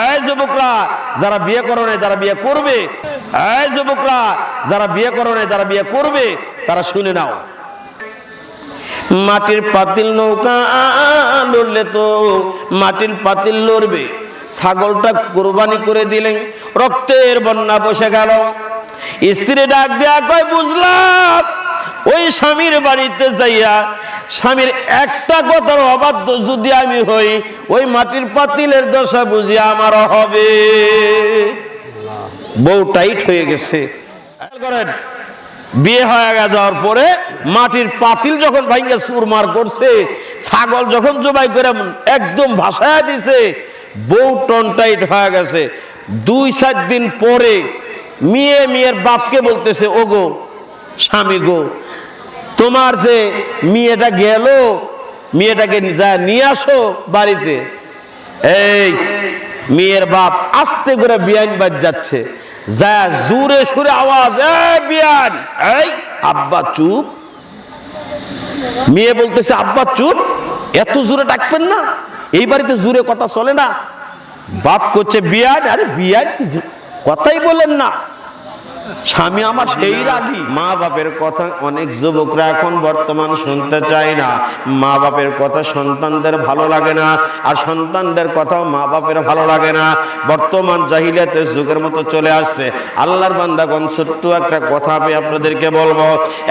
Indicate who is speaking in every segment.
Speaker 1: এই যুবকরা যারা বিয়ে করো নাই, যারা বিয়ে করবে, এই যুবকরা যারা বিয়ে করো নাই, যারা বিয়ে করবে, তারা শুনে নাও। মাটির পাতিল নৌকা লড়লে তো মাটির পাতিল লড়বে। ছাগলটা কোরবানি করে দিলেন, রক্তের বন্যা বসে গেল। স্ত্রী ডাক দেয়া কয়, বুঝলাম ওই স্বামীর বাড়িতে যাইয়া স্বামীর একটা কথার অবাধ্য যদি আমি হই, ওই মাটির পাতিলের দশা বুঝিয়া আমারও হবে। বউ টাইট হয়ে গেছে। বিয়ে হয়ে যাওয়ার পরে মাটির পাতিল যখন ভাঙ্গা চুরমার করছে, ছাগল যখন জবাই করে একদম ভাসায় দিছে, বউ টন টাইট হয়ে গেছে। 2-4 দিন পরে মেয়ের বাপকে বলতেছে, ও গো স্বামী গো, তোমার যে মেয়েটা গেল, মেয়েটাকে যা নিয়ে আসো বাড়িতে। এই মেয়ের বাপ আস্তে করে বিয়ান বাজ যাচ্ছে, যা জোরে সুরে আওয়াজ, এই বিয়ান, এই আব্বা চুপ। মেয়ে বলতেছে, আব্বা চুপ, এত জোরে ডাকবেন না, এই বাড়িতে জোরে কথা চলে না। বাপ করছে, বিয়ান, আরে বিয়ান কথাই বলেন না, স্বামী আমার সেই রাগী। মা বাপের কথা অনেক যুবকরা এখন বর্তমান শুনতে চায় না। মা বাপের কথা সন্তানদের ভালো লাগে না, আর সন্তানদের কথাও মা বাপের ভালো লাগে না। বর্তমান জাহিলিয়াতের যুগের মতো চলে আসছে। আল্লাহর বান্দাগণ, ছোট্ট একটা কথা আমি আপনাদেরকে বলবো।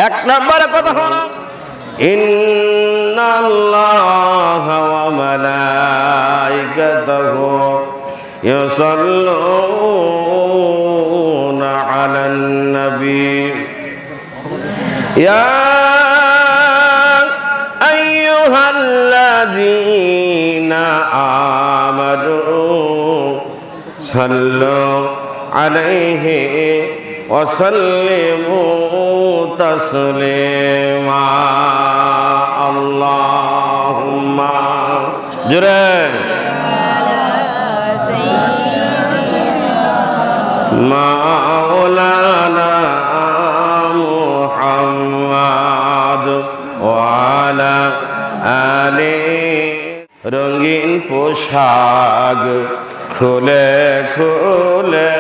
Speaker 1: 1 নম্বরে কথা হলো, ইন্নাল্লাহা ওয়া মালাইকাতাহু ইউসাল্লুনা আলান নবী ইয়া আইয়ুহাল্লাযীনা আমানু সাল্লু আলাইহি ওয়া সাল্লিমু তাসলিমা। আল্লাহুম্মা জুরে মাওলানা মুহাম্মদ ওয়া আলা আলি। রঙিন পোশাক খুলে খুলে,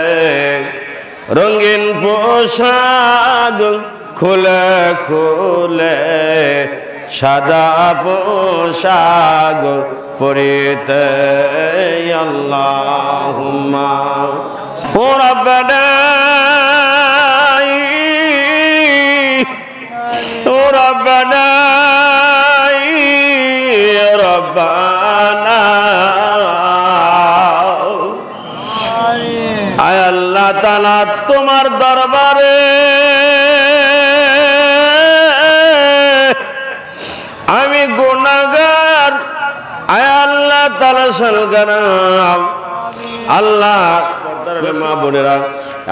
Speaker 1: রঙিন পোশাক খুলে খুলে, সাদা পোশাক পরিতে আল্লাহুম্মা ও রাব্বানা ও রাব্বানা রাব্বানা। আয় আল্লাহ তাআলা, তোমার দরবারে আমি গুনাহগার। আয় আল্লাহ তাআলা সালগারাম। আল্লাহ মা বোনেরা,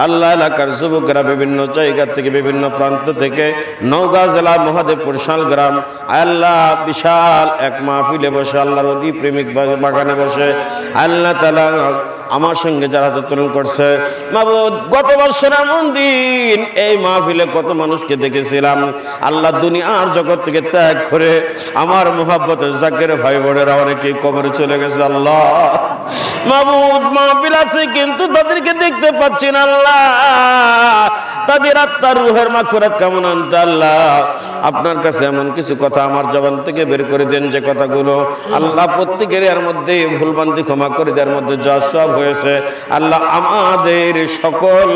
Speaker 1: আল্লাহ এলাকার যুবকেরা বিভিন্ন জায়গা থেকে, বিভিন্ন প্রান্ত থেকে, নওগাঁ জেলা মহাদেবপুর শালগ্রাম, আল্লাহ বিশাল এক মাহফিলে বসে, আল্লাহর ওলি প্রেমিক বাগানে বসে আল্লাহ তাআলা আমার সঙ্গে যারা তুলন করছে। মাবুদ, গত বছর এমন দিন এই মাহফিলে কত মানুষকে দেখেছিলাম। আল্লাহ দুনিয়ার জগৎ থেকে ত্যাগ করে আমার মুহাব্বতের জাকের ভাই বোনেরা অনেকেই কবরে চলে গেছে। আল্লাহ মাবুদ, মাহফিল আছে কিন্তু তাদেরকে দেখতে পাচ্ছি না। আল্লাহ তাদের আত্মার রুহের মাগফিরাত কেমন আনতে আল্লাহ আপনার কাছে এমন কিছু কথা আমার জবান থেকে বের করে দেন, যে কথাগুলো আল্লাহ প্রত্যেকের এর মধ্যে ভুলবান্তি ক্ষমা করে দেওয়ার মধ্যে যা সব হয়েছে আল্লাহ আমাদের সকল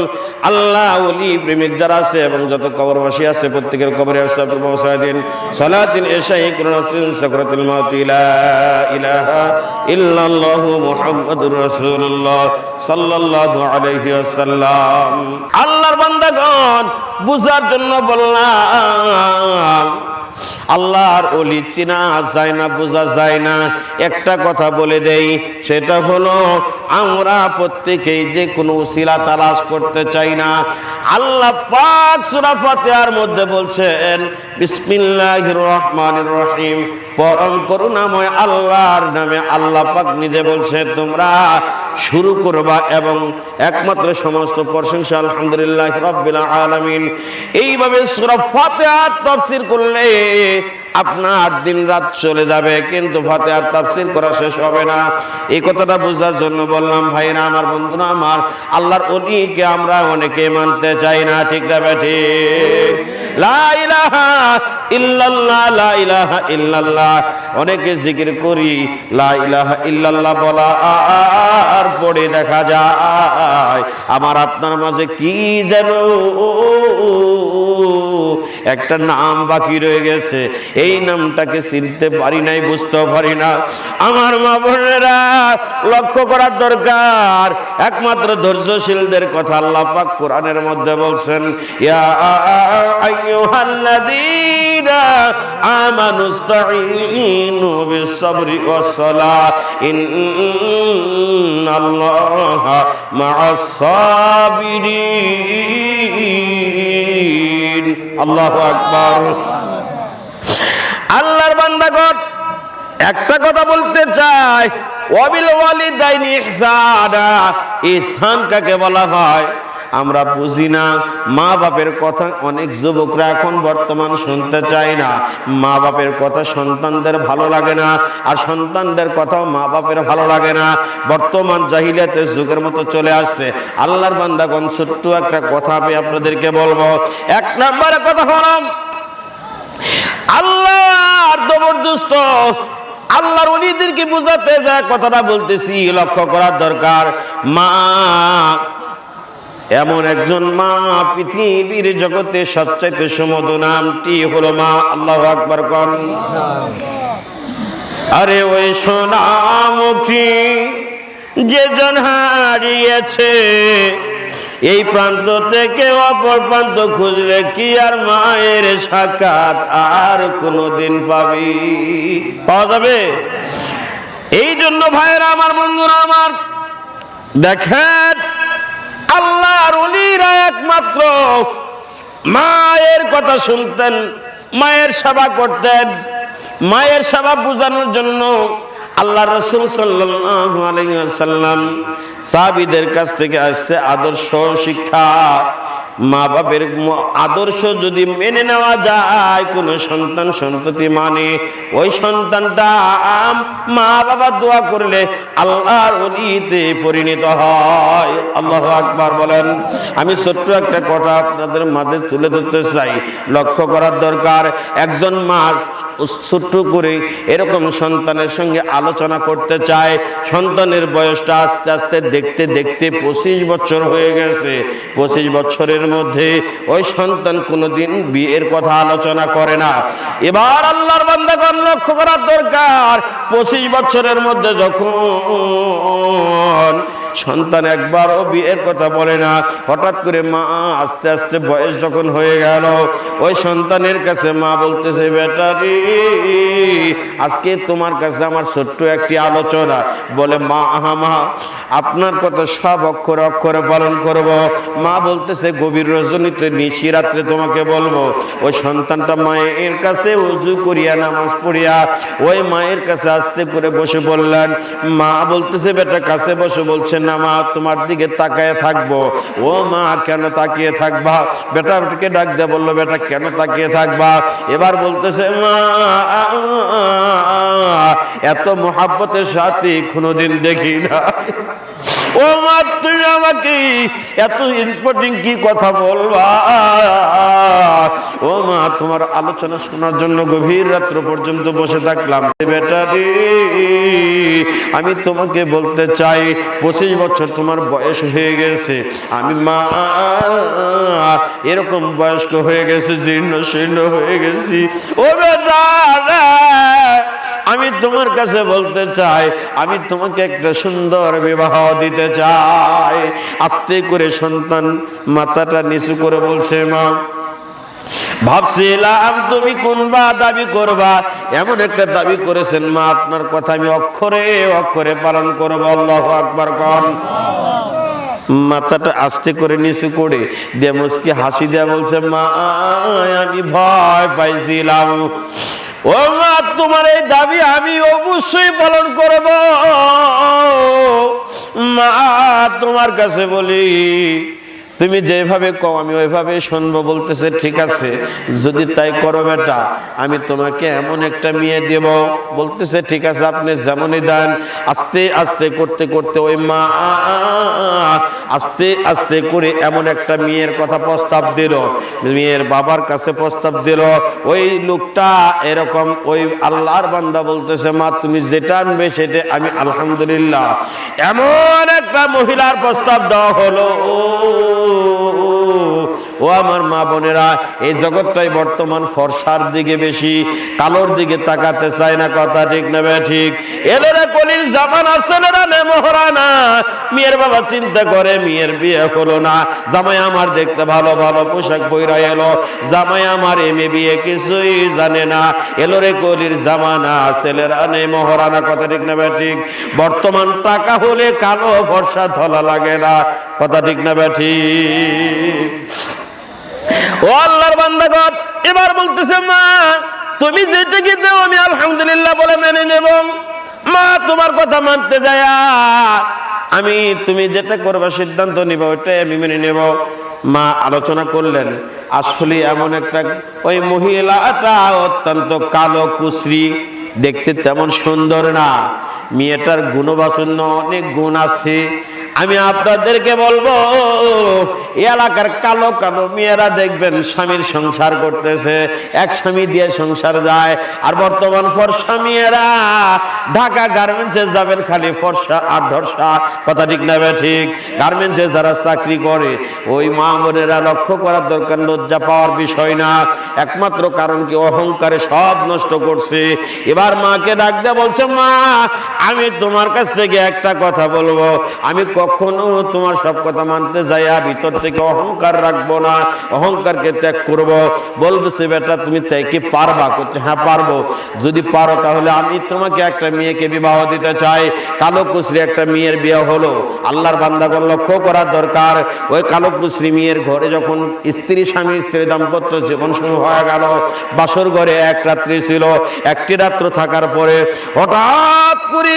Speaker 1: আল্লাহ ওলি প্রেমিক যারা আছে এবং যত কবরবাসী আছে প্রত্যেকের কবরে সব পৌঁছায় দিন। সালাতিন ইশাই কুরনাসিন সাকরাতুল মাউত লা ইলাহা ইল্লাল্লাহু মুহাম্মাদুর রাসূলুল্লাহ সাল্লাল্লাহু আলাইহি ওয়াসাল্লাম। আল্লাহর বান্দাগণ, বুঝার জন্য বললাম, আল্লাহর ওলি চিনা যায় না, বোঝা যায় না। একটা কথা বলে দেই, সেটা হলো আমরা প্রত্যেকেই যে কোনো উসিলা তালাশ করতে চাই না। আল্লাহ পাক সূরা ফাতিহার মধ্যে বলছেন, বিসমিল্লাহির রহমানির রহিম, পরম করুণাময় আল্লাহর নামে। আল্লাহ পাক নিজে বলছে তোমরা শুরু করবা এবং একমাত্র সমস্ত প্রশংসা আলহামদুলিল্লাহ রাব্বিল আলামিন। এইভাবে সূরা ফাতিহার তাফসীর করলে আপনার দিন রাত চলে যাবে, কিন্তু ফাতিহার তাফসীর করা শেষ হবে না। এই কথাটা বোঝার জন্য বললাম ভাইরা আমার, বন্ধুরা আমার, আল্লাহর ওলিকে আমরা অনেকে মানতে চাই না, ঠিক না ঠিক? লা ইলাহা ইল্লাল্লাহ, লা ইলাহা ইল্লাল্লাহ, অনেকে জিকির করি, লা ইলাহা ইল্লাল্লাহ বলা আর পড়ে দেখা যায় আমার আপনার মাঝে কি যেন একটা নাম বাকি রয়ে গেছে, এই নামটাকে চিনতে পারি নাই, বুঝতেও পারি না। আমার মা বোনেরা, লক্ষ্য করার দরকার, একমাত্র ধৈর্যশীলদের কথা আল্লাহ পাক কোরআনের মধ্যে বলছেন, ইয়া আইয়ুহাল্লাযীনা আমানুস্তাঈনু বিস-সাবরি ওয়াস-সালাহ ইন্নাল্লাহা মা'আস-সাবিরিন। আল্লাহু আকবার। আল্লাহর বান্দাগণ, একটা কথা বলতে চাই, ওয়াবিল ওয়ালিদাইনি ইহসানা, ইহসান কাকে বলা হয় আমরা বুঝি না। মা বাপের কথা অনেক যুবকরা এখন বর্তমান শুনতে চায় না। মা বাপের কথা সন্তানদের ভালো লাগে না, আর সন্তানদের কথাও মা বাপের ভালো লাগে না। বর্তমান জাহিলিয়াতের যুগের মতো চলে আসছে। আল্লাহর বান্দাগণ, ছোট্ট একটা কথা আমি আপনাদেরকে বলবো। এক নম্বরে কথা হলো, আল্লাহর জবরদস্ত আল্লাহর ওলিদেরকে বোঝাতে যা কথাটা বলতেছি, লক্ষ্য করার দরকার। মা, এমন একজন মা, পৃথিবীর জগতে সবচাইতে সুমধু নামটি হলো মা। আল্লাহু আকবার কোন। আরে ওই সোনামুখী যে জন হারিয়েছে, এই প্রান্ত থেকে অপর প্রান্ত খুঁজলে কি আর মায়ের সাক্ষাৎ আর কোনোদিন পাওয়া যাবে? এই জন্য ভাইয়েরা আমার, বন্ধুরা আমার, দেখেন আল্লাহর ওলিরা একমাত্র মায়ের কথা শুনতেন, মায়ের সেবা করতেন। মায়ের সেবা বোঝানোর জন্য আল্লাহ রাসূল সাল্লাল্লাহু আলাইহি ওয়াসাল্লাম সাহাবীদের কাছ থেকে আসছে আদর্শ শিক্ষা। মা বাপের আদর্শ যদি মেনে নেওয়া যায়, কোন সন্তান সন্ততি মানে, ওই সন্তানটা মা বাবা দোয়া করলে আল্লাহর ওলিতে পরিণত হয়। আল্লাহু আকবার বলেন। আমি ছোট্ট একটা কথা আপনাদের মাঝে তুলে ধরতে চাই, লক্ষ্য করার দরকার। একজন মা ছোট্ট করে এরকম সন্তানের সঙ্গে আলোচনা করতে চায়। সন্তানের বয়সটা আস্তে আস্তে দেখতে দেখতে 25 বছর হয়ে গেছে। 25 বছরের মধ্যে ওই সন্তান কোনোদিন বিয়ের কথা আলোচনা করে না। এবার আল্লাহর বান্দাগণ, লক্ষ্য করার দরকার, 25 বছরের মধ্যে যখন সন্তান একবারও বিয়ের কথা বলে না, হঠাৎ করে মা আস্তে আস্তে বয়স যখন হয়ে গেল, ওই সন্তানের কাছে মা বলতেছে, বেটা রে, আজকে তোমার কাছে আমার ছোট্ট একটি আলোচনা। বলে, মা আপনার কথা সব অক্ষরে অক্ষরে পালন করব। মা বলতেছে, গভীর রজনীতে নিশি রাত্রে তোমাকে বলবো। ওই সন্তানটা মায়ের কাছে ওযু করিয়া নামাজ পড়িয়া ওই মায়ের কাছে আস্তে করে বসে বললেন। মা বলতেছে, বেটা কাছে বসে। বলছেন, না মা, তোমার দিকে তাকায় থাকবো। ও মা, কেন তাকিয়ে থাকবা? বেটাকে ডাক দিয়ে বললো, বেটা কেন তাকিয়ে থাকবা? এবার বলতেছে, মা, এত মোহাব্বতের সাথে কোনোদিন দেখি না। ও মা, তুমি আমাকে এত ইম্পর্টেন্ট কি কথা বলবা? ও মা, তোমার আলোচনা শোনার জন্য গভীর রাত্র পর্যন্ত বসে থাকলাম। বেটা রে, আমি তোমাকে বলতে চাই, 25 বছর তোমার বয়স হয়ে গেছে। আমি মা এরকম বয়স্ক হয়ে গেছে, জীর্ণ শীর্ণ হয়ে গেছি। ও বেটা, আমি তোমার কাছে বলতে চাই, আমি তোমাকে একটা সুন্দর বিবাহ দিতে চাই। আস্তে করে সন্তান মাথাটা নিচু করে বলছে, মা, ভাবছিলাম তুমি কোনবা দাবি করবা, এমন একটা দাবি করেছেন মা, আপনার কথা আমি অক্ষরে অক্ষরে পালন করব। আল্লাহু আকবার কোন। মাথাটা আস্তে করে নিচু করে দিয়ে মুস্কি হাসি দেয়া বলছে, মা, আমি ভয় পাইছিলাম। ও মা, তোমার এই দাবি আমি অবশ্যই পালন করব। মা, তোমার কাছে বলি, তুমি যেভাবে কও আমি ওইভাবে শুনবো। বলতেছে ঠিক আছে, যদি তাই করো বেটা, আমি তোমাকে এমন একটা মেয়ে দেব। বলতেছে ঠিক আছে, আপনি যেমনই দেন। আস্তে আস্তে করতে করতে ওই মা আস্তে আস্তে করে এমন একটা মেয়ের কথা প্রস্তাব দিল, মেয়ের বাবার কাছে প্রস্তাব দিল। ওই লোকটা এরকম, ওই আল্লাহর বান্দা বলতেছে মা তুমি যেটা আনবে সেটা আমি আলহামদুলিল্লাহ। এমন একটা মহিলার প্রস্তাব দেওয়া হলো। ও আমার মা বোনেরা, এই জগৎটাই বর্তমান ফর্সার দিকে বেশি, কালোর দিকে তাকাতে চায় না। কথা ঠিক না ঠিক? এলোরা কলির জামানা, ছেলেরা নেমহরানা। মেয়ের বাবা চিন্তা করে মেয়ের বিয়ে হলো না, জামাই আমার দেখতে ভালো ভালো পোশাক পইরা এলো, জামাই আমার এমএ বিয়ে কিছুই জানে না। এলোরে কলির জামানা, ছেলেরা নেমহরানা। কথা ঠিক না ঠিক? বর্তমান টাকা হলে কালো ফর্সা ধলা লাগে না। কথা ঠিক না ঠিক? ও আল্লাহর বান্দাগণ, এবার বলতেছে মা তুমি যেটা কি দাও আমি আলহামদুলিল্লাহ বলে মেনে নেব। মা তোমার কথা মানতে যায় আমি, তুমি যেটা করবা সিদ্ধান্ত নিবা ওইটাই আমি মেনে নেব। মা আলোচনা করলেন, আসলে এমন একটা, ওই মহিলাটা অত্যন্ত কালো কুশ্রী, দেখতে তেমন সুন্দর না। মেয়েটার গুণবাচন্য অনেক গুণ আছে। আমি আপনাদেরকে বলবো, এলাকার কালো কালো মেয়েরা দেখবেন স্বামীর সংসার করতেছে, এক স্বামী দিয়ে সংসার যায়। আর বর্তমান ফর্সা মেয়েরা ঢাকা গার্মেন্টসে যাবেন, খালি ফর্সা আর ধর্ষা। কথা ঠিক না ঠিক? গার্মেন্টসে যারা চাকরি করে ওই মা বোনেরা লক্ষ্য করার দরকার, লজ্জা পাওয়ার বিষয় না। একমাত্র কারণ কি, অহংকারে সব নষ্ট করছে। এবার মাকে ডাক দিয়ে বলছে মা আমি তোমার কাছ থেকে একটা কথা বলবো, আমি কখনো তোমার সব কথা মানতে যাইয়া ভিতর থেকে অহংকার রাখবো না, অহংকারকে ত্যাগ করব। বলতেছে বেটা তুমি তাই কি পারবা? করছে হ্যাঁ পারবো। যদি পারো তাহলে আমি তোমাকে একটা মেয়েকে বিবাহ দিতে চাই। কালো কুশ্রী একটা মেয়ের বিয়ে হলো। আল্লাহর বান্দাগণ লক্ষ্য করার দরকার, ওই কালো কুশ্রী মেয়ের ঘরে যখন স্ত্রী স্বামী স্ত্রী দাম্পত্য জীবন শুরু হয়ে গেল, বাসর ঘরে এক রাত্রি ছিল। একটি রাত্র থাকার পরে হঠাৎ করে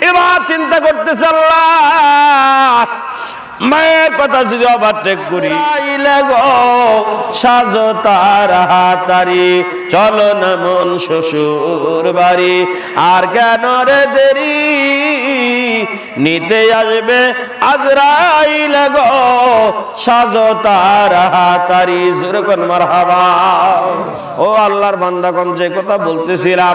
Speaker 1: এবার চিন্তা করতেছে আল্লাহ মায়ের কথা যদি ওভারটেক করি, সাজো তার হাতারি, চলো না মন শ্বশুর বাড়ি, আর কেন রে দেরি, নিতে আসবে আজরাইল গো, সাজো তার হাতারি। জোরে কোন মারহাবা। ও আল্লাহর বান্দাগণ, যে কথা বলতেছিলাম